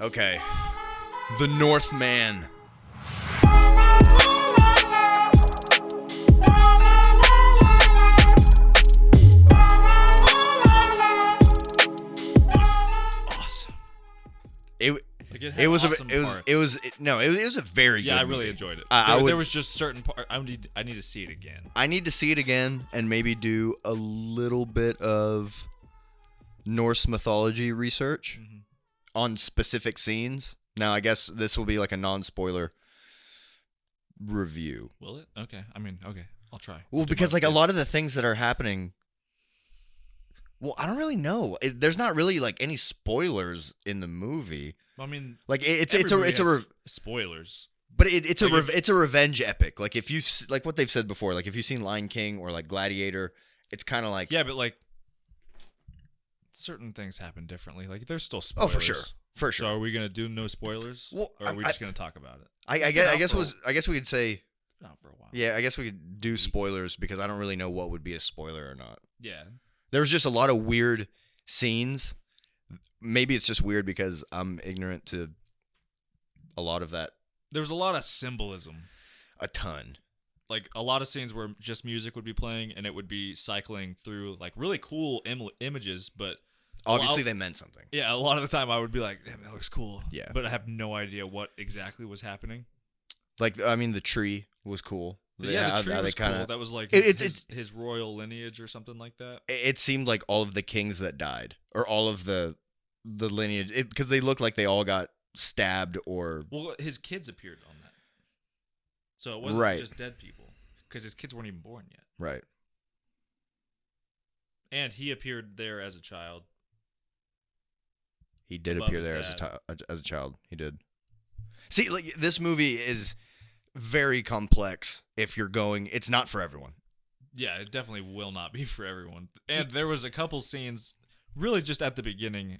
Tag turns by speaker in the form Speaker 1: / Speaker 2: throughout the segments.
Speaker 1: Okay. The Northman.
Speaker 2: Awesome.
Speaker 1: It was a very good
Speaker 2: I
Speaker 1: movie.
Speaker 2: really enjoyed it.
Speaker 1: There
Speaker 2: was just certain parts. I need to see it again.
Speaker 1: I need to see it again and maybe do a little bit of Norse mythology research on specific scenes. Now, I guess this will be like a non-spoiler review.
Speaker 2: Will it? Okay. I mean, okay. I'll try.
Speaker 1: Well, because like a lot of the things that are happening. Well, I don't really know. There's not really like any spoilers in the movie.
Speaker 2: I mean,
Speaker 1: like it's
Speaker 2: spoilers,
Speaker 1: but it's a revenge epic. Like if you like what they've said before, like if you've seen Lion King or like Gladiator, it's kind of like
Speaker 2: but like certain things happen differently. Like there's still spoilers.
Speaker 1: Oh, for sure.
Speaker 2: So are we gonna do no spoilers?
Speaker 1: Well,
Speaker 2: or are we just gonna talk about it?
Speaker 1: I guess we could say
Speaker 2: not for a while.
Speaker 1: Yeah, I guess we could do spoilers because I don't really know what would be a spoiler or not.
Speaker 2: Yeah.
Speaker 1: There was just a lot of weird scenes. Maybe it's just weird because I'm ignorant to a lot of that.
Speaker 2: There was a lot of symbolism.
Speaker 1: A ton.
Speaker 2: Like a lot of scenes where just music would be playing and it would be cycling through like really cool images, but
Speaker 1: obviously they meant something.
Speaker 2: Yeah, a lot of the time I would be like, damn, that looks cool.
Speaker 1: Yeah.
Speaker 2: But I have no idea what exactly was happening.
Speaker 1: Like, I mean, the tree was cool.
Speaker 2: The tree was cool. That was like his royal lineage or something like that.
Speaker 1: It seemed like all of the kings that died, or all of the lineage, because they looked like they all got stabbed or.
Speaker 2: Well, his kids appeared on that, so it wasn't just dead people, because his kids weren't even born yet.
Speaker 1: Right.
Speaker 2: And he appeared there as a child.
Speaker 1: He did appear there as a child. He did. See, like this movie is very complex. If you're going, it's not for everyone.
Speaker 2: Yeah, it definitely will not be for everyone. And there was a couple scenes, really just at the beginning.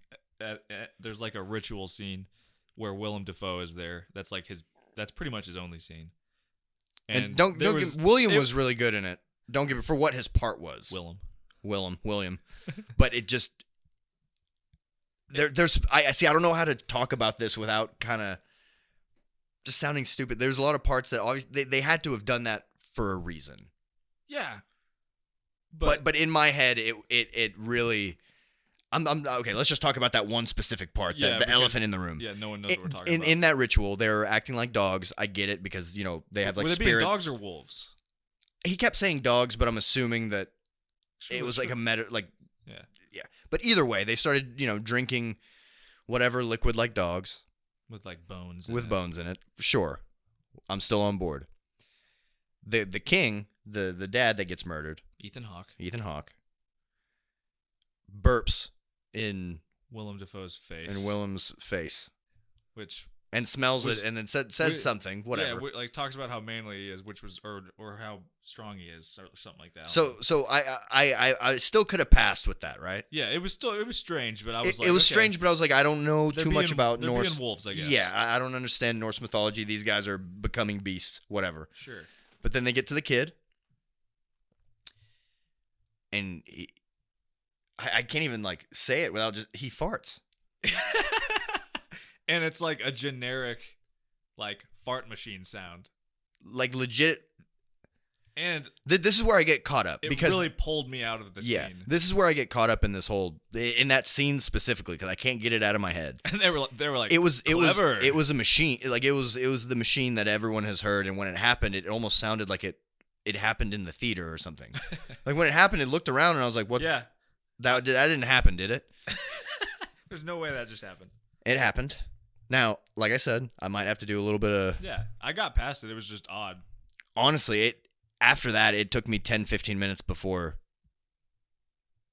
Speaker 2: There's like a ritual scene where Willem Dafoe is there. That's like that's pretty much his only scene.
Speaker 1: And William was really good in it. Don't give it for what his part was. William. But it just I don't know how to talk about this without kind of just sounding stupid. There's a lot of parts that obviously they had to have done that for a reason.
Speaker 2: Yeah.
Speaker 1: But in my head it really I'm okay, let's just talk about that one specific part, the elephant in the room.
Speaker 2: Yeah, no one knows what we're talking about.
Speaker 1: In that ritual, they're acting like dogs. I get it because, they have like
Speaker 2: Were they
Speaker 1: spirits.
Speaker 2: being dogs or wolves?
Speaker 1: He kept saying dogs, but I'm assuming that it was like a yeah. But either way, they started, drinking whatever liquid like dogs.
Speaker 2: With like bones.
Speaker 1: Bones in it. Sure. I'm still on board. The king, the dad that gets murdered.
Speaker 2: Ethan
Speaker 1: Hawke. Burps in
Speaker 2: Willem Dafoe's face.
Speaker 1: In Willem's face. And smells it and then says something, whatever.
Speaker 2: Yeah, like talks about how manly he is, which was or how strong he is, or something like that.
Speaker 1: So I still could have passed with that, right?
Speaker 2: Yeah, it was strange, but I was
Speaker 1: it was strange, but I was like, I don't know too much about Norse.
Speaker 2: They're being wolves, I guess.
Speaker 1: Yeah, I don't understand Norse mythology. These guys are becoming beasts, whatever.
Speaker 2: Sure.
Speaker 1: But then they get to the kid, and I can't even like say it without he farts.
Speaker 2: And it's like a generic, like, fart machine sound.
Speaker 1: Like, legit.
Speaker 2: And
Speaker 1: this is where I get caught up.
Speaker 2: It really pulled me out of the scene.
Speaker 1: Yeah, this is where I get caught up in in that scene specifically, because I can't get it out of my head.
Speaker 2: And they were like,
Speaker 1: it was
Speaker 2: clever.
Speaker 1: It was a machine. Like, it was the machine that everyone has heard, and when it happened, it almost sounded like it happened in the theater or something. Like, when it happened, it looked around, and I was like, what?
Speaker 2: Yeah.
Speaker 1: That didn't happen, did it?
Speaker 2: There's no way that just happened.
Speaker 1: It happened. Now, like I said, I might have to do a little bit of...
Speaker 2: Yeah, I got past it. It was just odd.
Speaker 1: Honestly, after that, it took me 10, 15 minutes before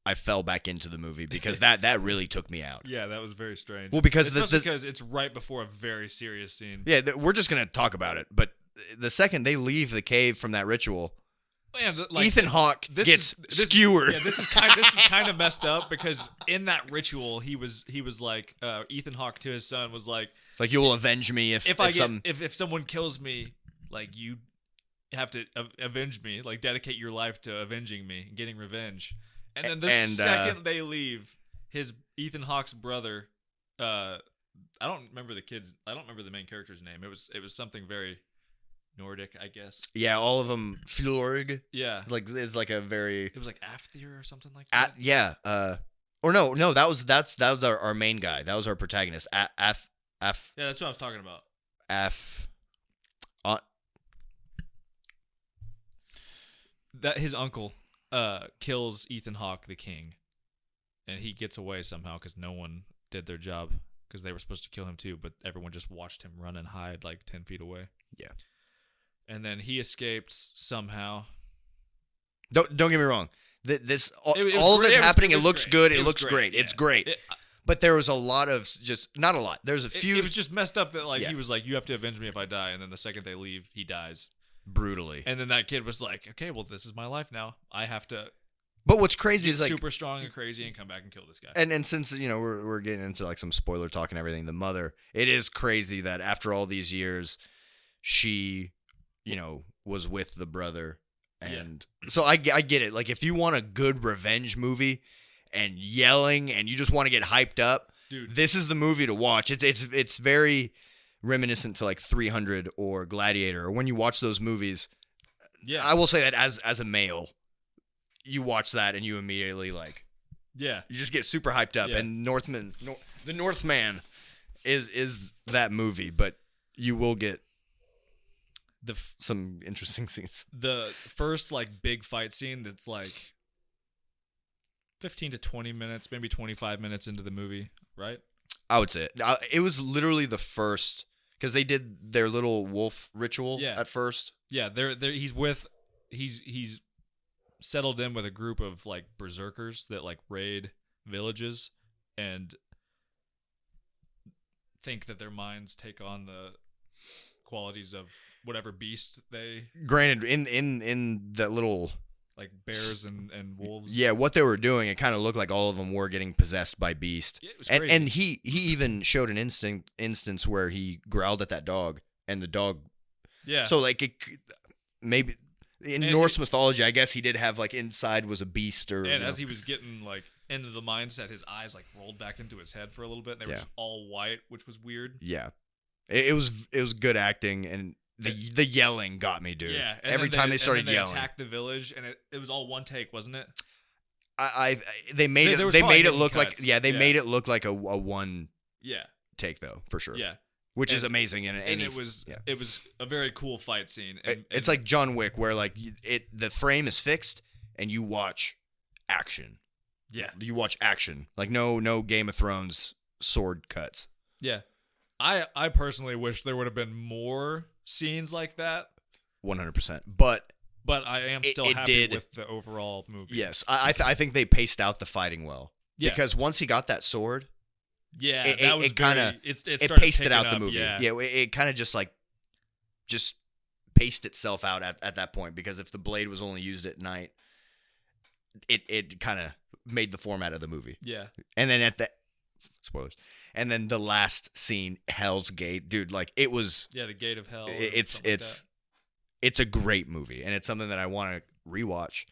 Speaker 1: I fell back into the movie, because that really took me out.
Speaker 2: Yeah, that was very strange.
Speaker 1: Well, because
Speaker 2: because it's right before a very serious scene.
Speaker 1: Yeah, we're just going to talk about it, but the second they leave the cave from that ritual...
Speaker 2: Man, like,
Speaker 1: Ethan Hawke gets skewered.
Speaker 2: Yeah, this is kind of messed up, because in that ritual, he was like Ethan Hawke to his son was like
Speaker 1: you will avenge me if
Speaker 2: someone kills me, like you have to avenge me, like dedicate your life to avenging me, getting revenge. And then second they leave, Ethan Hawke's brother I don't remember the main character's name. It was something very Nordic, I guess.
Speaker 1: Yeah, all of them Fjorg.
Speaker 2: Yeah.
Speaker 1: Like it's like a very
Speaker 2: It was like Afthir or something like that.
Speaker 1: yeah. Or no, that was our main guy. That was our protagonist. Af.
Speaker 2: Yeah, that's what I was talking about.
Speaker 1: Af.
Speaker 2: That his uncle kills Ethan Hawke, the king, and he gets away somehow because no one did their job because they were supposed to kill him too, but everyone just watched him run and hide like 10 feet away.
Speaker 1: Yeah.
Speaker 2: And then he escaped somehow.
Speaker 1: Don't get me wrong. All of
Speaker 2: great.
Speaker 1: this happening. It looks
Speaker 2: great.
Speaker 1: good. It
Speaker 2: was
Speaker 1: looks great.
Speaker 2: Yeah.
Speaker 1: It's great. But there was a lot of just not a lot. There's a few.
Speaker 2: It was just messed up that he was like, "You have to avenge me if I die," and then the second they leave, he dies
Speaker 1: brutally.
Speaker 2: And then that kid was like, "Okay, well, this is my life now. I have to."
Speaker 1: But what's crazy is like
Speaker 2: super strong and crazy and come back and kill this guy.
Speaker 1: And since we're getting into like some spoiler talk and everything, the mother, it is crazy that after all these years, she, was with the brother, and so I get it. Like if you want a good revenge movie and yelling and you just want to get hyped up,
Speaker 2: dude,
Speaker 1: this is the movie to watch. It's very reminiscent to like 300 or Gladiator, or when you watch those movies.
Speaker 2: Yeah,
Speaker 1: I will say that as a male, you watch that and you immediately you just get super hyped up. And the Northman is that movie, but you will get some interesting scenes.
Speaker 2: The first big fight scene that's 15 to 20 minutes, maybe 25 minutes into the movie, right?
Speaker 1: I would say it was literally the first, because they did their little wolf ritual at first.
Speaker 2: Yeah, he's settled in with a group of berserkers that raid villages and think that their minds take on the qualities of whatever beast they.
Speaker 1: Granted, in that little
Speaker 2: bears and wolves.
Speaker 1: Yeah, what they were doing, it kind of looked like all of them were getting possessed by beast.
Speaker 2: Yeah, it was crazy.
Speaker 1: And he even showed an instance where he growled at that dog, and the dog.
Speaker 2: Yeah.
Speaker 1: So maybe. In Norse mythology, I guess he did have inside was a beast,
Speaker 2: as he was getting into the mindset, his eyes rolled back into his head for a little bit, and they were just all white, which was weird.
Speaker 1: Yeah, it was good acting, and the yelling got me, dude.
Speaker 2: Yeah,
Speaker 1: every time they started yelling,
Speaker 2: attacked the village, and it was all one take, wasn't it?
Speaker 1: They made it look
Speaker 2: cuts.
Speaker 1: Made it look like a one take though, for sure.
Speaker 2: Yeah.
Speaker 1: Which is amazing, and
Speaker 2: it was a very cool fight scene.
Speaker 1: It's like John Wick, where the frame is fixed, and you watch action.
Speaker 2: Yeah,
Speaker 1: you watch action, no Game of Thrones sword cuts.
Speaker 2: Yeah, I personally wish there would have been more scenes like that.
Speaker 1: 100%, but
Speaker 2: I am still happy with the overall movie.
Speaker 1: Yes, I think they paced out the fighting well. Yeah, because once he got that sword.
Speaker 2: Yeah,
Speaker 1: it kind of
Speaker 2: it
Speaker 1: pasted out the movie. Yeah, it kind of just paced itself out at that point, because if the blade was only used at night, it kind of made the format of the movie.
Speaker 2: Yeah,
Speaker 1: and then spoilers, and then the last scene, Hell's Gate, dude, it was
Speaker 2: the Gate of Hell.
Speaker 1: It's a great movie, and it's something that I want to rewatch.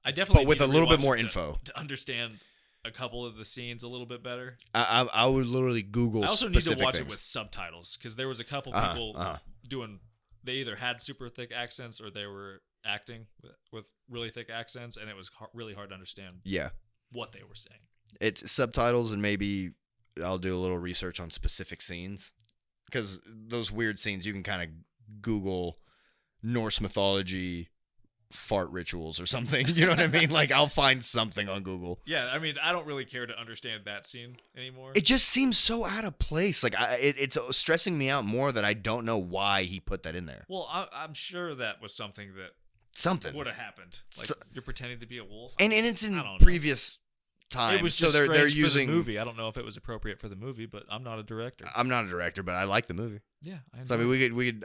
Speaker 2: I definitely,
Speaker 1: but with a little bit more info
Speaker 2: to understand a couple of the scenes a little bit better.
Speaker 1: I would literally Google.
Speaker 2: I also need to watch
Speaker 1: things.
Speaker 2: it with subtitles, because there was a couple people doing. They either had super thick accents or they were acting with really thick accents, and it was really hard to understand.
Speaker 1: Yeah,
Speaker 2: what they were saying.
Speaker 1: It's subtitles, and maybe I'll do a little research on specific scenes, because those weird scenes you can kind of Google Norse mythology fart rituals or something, you know what I mean? I'll find something on Google.
Speaker 2: Yeah, I mean, I don't really care to understand that scene anymore.
Speaker 1: It just seems so out of place. It's stressing me out more that I don't know why he put that in there.
Speaker 2: Well, I'm sure that was something that would have happened. You're pretending to be a wolf,
Speaker 1: and it's in previous times.
Speaker 2: It was just so they're using for the movie. I don't know if it was appropriate for the movie, but I'm not a director.
Speaker 1: I'm not a director, but I like the movie.
Speaker 2: Yeah,
Speaker 1: I mean, we could.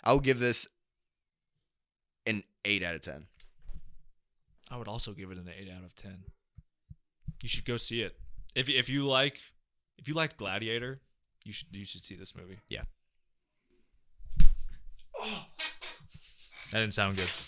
Speaker 1: I'll give this an 8 out of 10.
Speaker 2: I would also give it an 8 out of 10. You should go see it. If you liked Gladiator, you should see this movie.
Speaker 1: Yeah.
Speaker 2: Oh. That didn't sound good.